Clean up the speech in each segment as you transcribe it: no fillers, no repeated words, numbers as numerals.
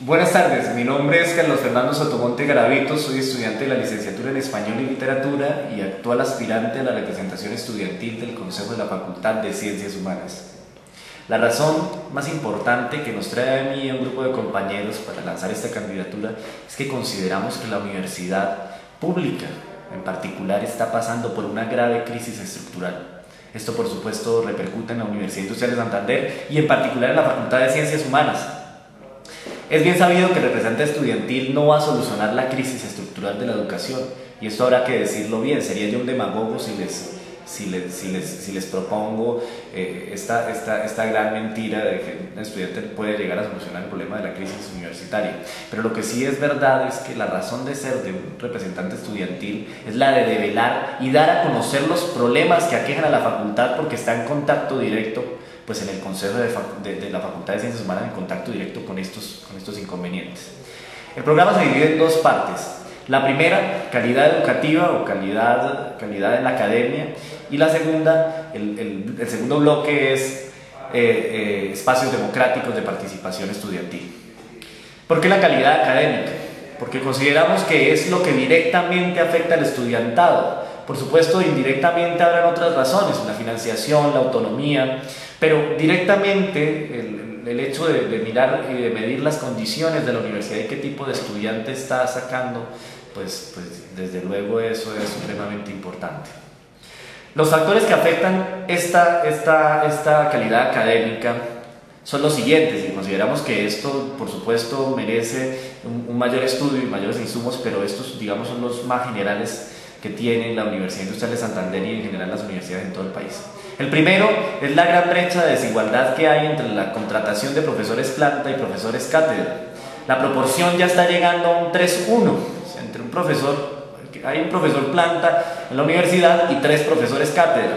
Buenas tardes, mi nombre es Carlos Fernando Sotomonte Garavito, soy estudiante de la licenciatura en Español y Literatura y actual aspirante a la representación estudiantil del Consejo de la Facultad de Ciencias Humanas. La razón más importante que nos trae a mí y a un grupo de compañeros para lanzar esta candidatura es que consideramos que la universidad pública en particular está pasando por una grave crisis estructural. Esto por supuesto repercute en la Universidad Industrial de Santander y en particular en la Facultad de Ciencias Humanas. Es bien sabido que el representante estudiantil no va a solucionar la crisis estructural de la educación, y esto habrá que decirlo bien. Sería yo un demagogo si les propongo esta gran mentira de que un estudiante puede llegar a solucionar el problema de la crisis universitaria. Pero lo que sí es verdad es que la razón de ser de un representante estudiantil es la de develar y dar a conocer los problemas que aquejan a la facultad, porque está en contacto directo pues en el Consejo de la Facultad de Ciencias Humanas, en contacto directo con estos inconvenientes. El programa se divide en dos partes. La primera, calidad educativa o calidad en la academia, y la segunda, el segundo bloque es espacios democráticos de participación estudiantil. ¿Por qué la calidad académica? Porque consideramos que es lo que directamente afecta al estudiantado. Por supuesto, indirectamente habrán otras razones, la financiación, la autonomía, pero directamente el hecho de mirar y de medir las condiciones de la universidad y qué tipo de estudiante está sacando, pues desde luego eso es supremamente importante. Los factores que afectan esta calidad académica son los siguientes, y consideramos que esto por supuesto merece un mayor estudio y mayores insumos, pero estos, digamos, son los más generales que tiene la Universidad Industrial de Santander y en general las universidades en todo el país. El primero es la gran brecha de desigualdad que hay entre la contratación de profesores planta y profesores cátedra. La proporción ya está llegando a un 3:1, entre hay un profesor planta en la universidad y 3 profesores cátedra.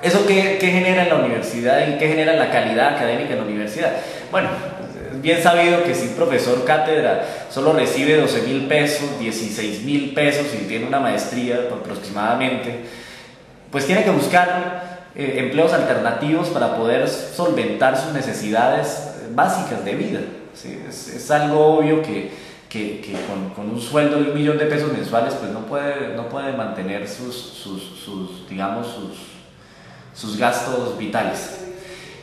¿Eso qué genera en la universidad y qué genera en la calidad académica en la universidad? Bueno, es bien sabido que si un profesor cátedra solo recibe 12.000 pesos, 16.000 pesos y tiene una maestría aproximadamente, pues tiene que buscar empleos alternativos para poder solventar sus necesidades básicas de vida. ¿Sí? Es algo obvio que con un sueldo de 1.000.000 de pesos mensuales pues no puede mantener sus gastos vitales.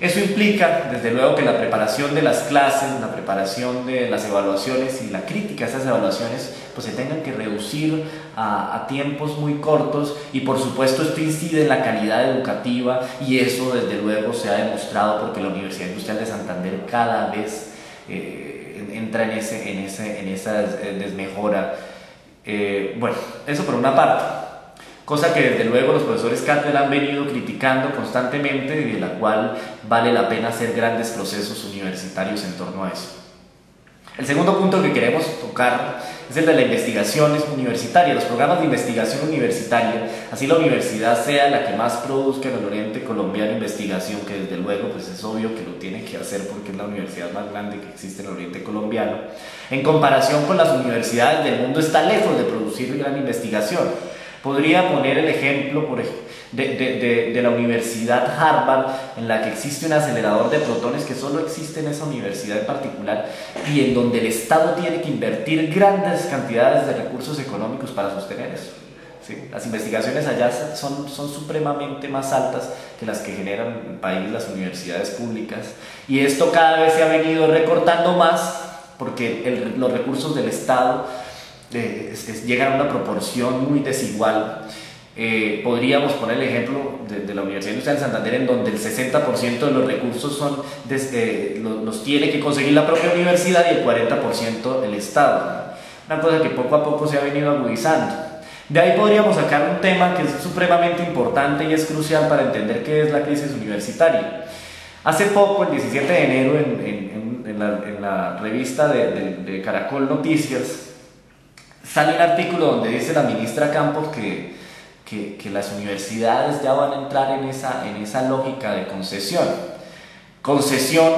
Eso implica, desde luego, que la preparación de las clases, la preparación de las evaluaciones y la crítica a esas evaluaciones pues se tengan que reducir a tiempos muy cortos, y por supuesto esto incide en la calidad educativa, y eso desde luego se ha demostrado porque la Universidad Industrial de Santander cada vez entra en esa desmejora. Bueno, eso por una parte. Cosa que desde luego los profesores cátedra han venido criticando constantemente y de la cual vale la pena hacer grandes procesos universitarios en torno a eso. El segundo punto que queremos tocar es el de la investigación universitaria, los programas de investigación universitaria. Así la universidad sea la que más produzca en el oriente colombiano investigación, que desde luego pues es obvio que lo tiene que hacer porque es la universidad más grande que existe en el oriente colombiano. En comparación con las universidades del mundo está lejos de producir gran investigación. Podría poner el ejemplo de la Universidad Harvard, en la que existe un acelerador de protones que solo existe en esa universidad en particular, y en donde el Estado tiene que invertir grandes cantidades de recursos económicos para sostener eso. ¿Sí? Las investigaciones allá son supremamente más altas que las que generan en el país las universidades públicas, y esto cada vez se ha venido recortando más porque los recursos del Estado llegan a una proporción muy desigual. Podríamos poner el ejemplo de la Universidad Industrial de Santander, en donde el 60% de los recursos los tiene que conseguir la propia universidad y el 40% el Estado. Una cosa que poco a poco se ha venido agudizando. De ahí podríamos sacar un tema que es supremamente importante y es crucial para entender qué es la crisis universitaria. Hace poco, el 17 de enero, en la revista de Caracol Noticias, sale un artículo donde dice la ministra Campos que las universidades ya van a entrar en esa lógica de concesión. Concesión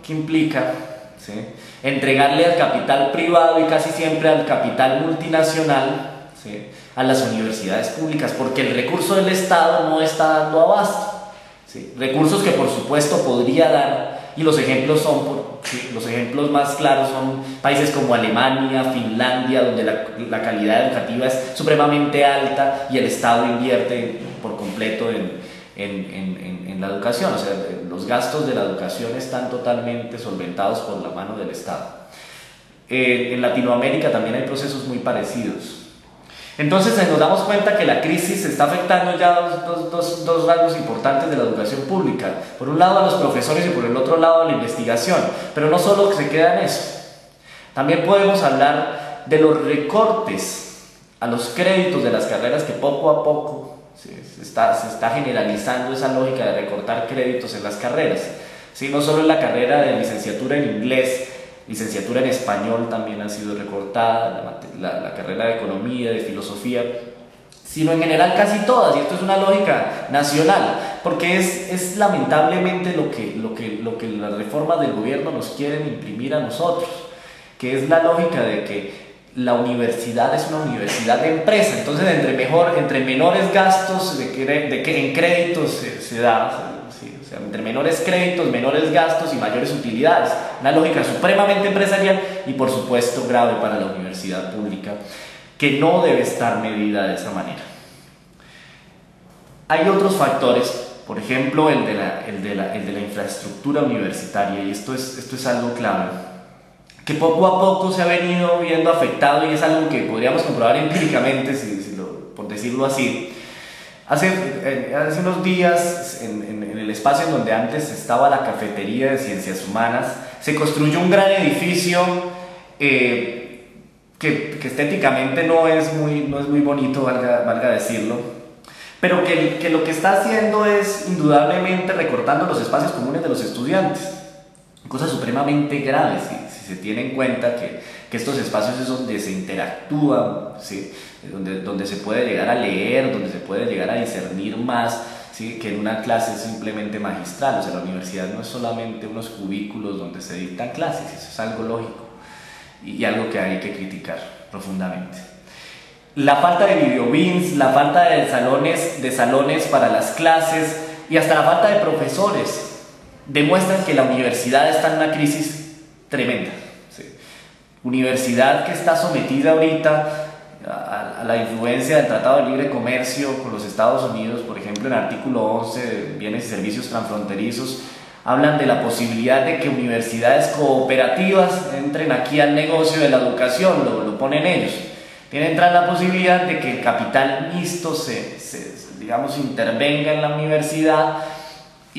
que implica, ¿sí?, entregarle al capital privado y casi siempre al capital multinacional, ¿sí?, a las universidades públicas, porque el recurso del Estado no está dando abasto. ¿Sí? Recursos que por supuesto podría dar, y los ejemplos son ¿sí? Los ejemplos más claros son países como Alemania, Finlandia, donde la calidad educativa es supremamente alta y el Estado invierte por completo en la educación. O sea, los gastos de la educación están totalmente solventados por la mano del Estado. En Latinoamérica también hay procesos muy parecidos. Entonces nos damos cuenta que la crisis está afectando ya dos rasgos importantes de la educación pública. Por un lado a los profesores y por el otro lado a la investigación. Pero no solo se queda en eso. También podemos hablar de los recortes a los créditos de las carreras que poco a poco se está generalizando esa lógica de recortar créditos en las carreras. ¿Sí? No solo en la carrera de licenciatura en inglés, licenciatura en español también ha sido recortada, la carrera de economía, de filosofía, sino en general casi todas, y esto es una lógica nacional, porque es lamentablemente lo que las reformas del gobierno nos quieren imprimir a nosotros, que es la lógica de que la universidad es una universidad de empresa. Entonces entre menores gastos en créditos se da, ¿sí? O sea, entre menores créditos, menores gastos y mayores utilidades, una lógica supremamente empresarial y por supuesto grave para la universidad pública, que no debe estar medida de esa manera. Hay otros factores, por ejemplo el de la infraestructura universitaria, y esto es algo clave, que poco a poco se ha venido viendo afectado, y es algo que podríamos comprobar empíricamente, por decirlo así. Hace unos días, en el espacio en donde antes estaba la cafetería de Ciencias Humanas, se construyó un gran edificio que estéticamente no es muy bonito, valga decirlo, pero que lo que está haciendo es indudablemente recortando los espacios comunes de los estudiantes, cosa supremamente grave, si se tiene en cuenta que estos espacios es donde se interactúa, ¿sí? donde se puede llegar a leer, donde se puede llegar a discernir más, ¿sí? Que en una clase simplemente magistral. O sea, la universidad no es solamente unos cubículos donde se dictan clases, eso es algo lógico y algo que hay que criticar profundamente. La falta de videobins, la falta de salones para las clases y hasta la falta de profesores demuestran que la universidad está en una crisis tremenda. ¿Sí? Universidad que está sometida ahorita a la influencia del Tratado de Libre Comercio con los Estados Unidos. Por ejemplo, en el artículo 11 de Bienes y Servicios Transfronterizos hablan de la posibilidad de que universidades cooperativas entren aquí al negocio de la educación, lo ponen ellos. Tiene entrar la posibilidad de que el capital mixto digamos, intervenga en la universidad.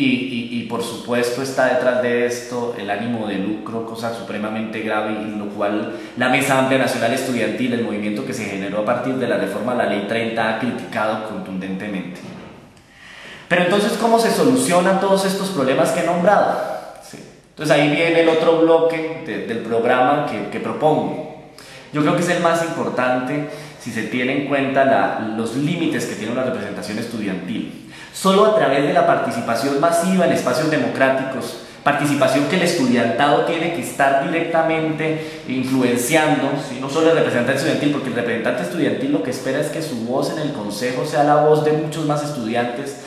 Y por supuesto está detrás de esto el ánimo de lucro, cosa supremamente grave, y lo cual la Mesa Amplia Nacional Estudiantil, el movimiento que se generó a partir de la reforma a la Ley 30, ha criticado contundentemente. Pero entonces, ¿cómo se solucionan todos estos problemas que he nombrado? Sí. Entonces ahí viene el otro bloque del programa que propongo. Yo creo que es el más importante si se tiene en cuenta los límites que tiene una representación estudiantil. Solo a través de la participación masiva en espacios democráticos, participación que el estudiantado tiene que estar directamente influenciando, ¿sí? No solo el representante estudiantil, porque el representante estudiantil lo que espera es que su voz en el consejo sea la voz de muchos más estudiantes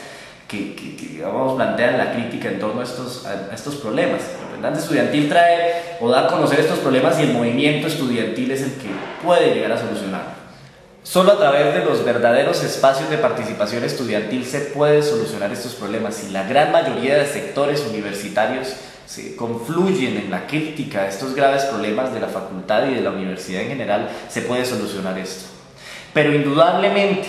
que vamos, plantean la crítica en torno a estos problemas. El representante estudiantil trae o da a conocer estos problemas y el movimiento estudiantil es el que puede llegar a solucionar. Solo a través de los verdaderos espacios de participación estudiantil se puede solucionar estos problemas, y la gran mayoría de sectores universitarios se confluyen en la crítica de estos graves problemas de la facultad y de la universidad en general, se puede solucionar esto. Pero indudablemente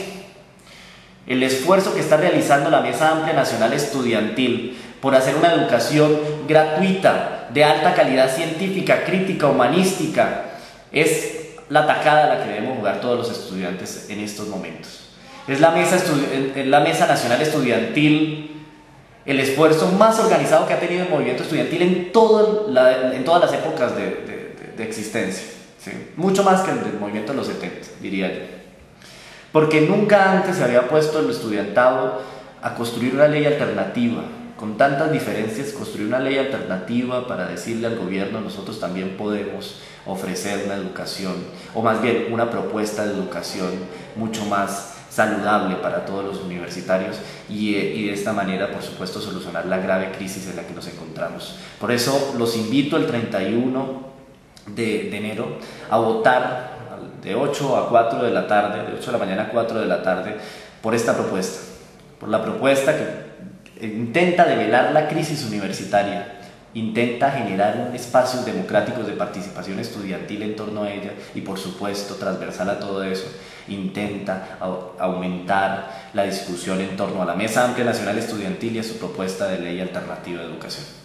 el esfuerzo que está realizando la Mesa Amplia Nacional Estudiantil por hacer una educación gratuita, de alta calidad científica, crítica, humanística, es la tajada a la que debemos jugar todos los estudiantes en estos momentos. Es la Mesa Nacional Estudiantil el esfuerzo más organizado que ha tenido el movimiento estudiantil en todas las épocas de existencia, ¿sí? Mucho más que el del movimiento de los 70, diría yo. Porque nunca antes se había puesto el estudiantado a construir una ley alternativa, con tantas diferencias, construir una ley alternativa para decirle al gobierno: nosotros también podemos ofrecer una educación, o más bien una propuesta de educación mucho más saludable para todos los universitarios y de esta manera, por supuesto, solucionar la grave crisis en la que nos encontramos. Por eso los invito el 31 de enero a votar de 8 a 4 de la tarde, de 8 de la mañana a 4 de la tarde, por esta propuesta, por la propuesta que intenta develar la crisis universitaria, intenta generar espacios democráticos de participación estudiantil en torno a ella y, por supuesto, transversal a todo eso, intenta aumentar la discusión en torno a la Mesa Amplia Nacional Estudiantil y a su propuesta de ley alternativa de educación.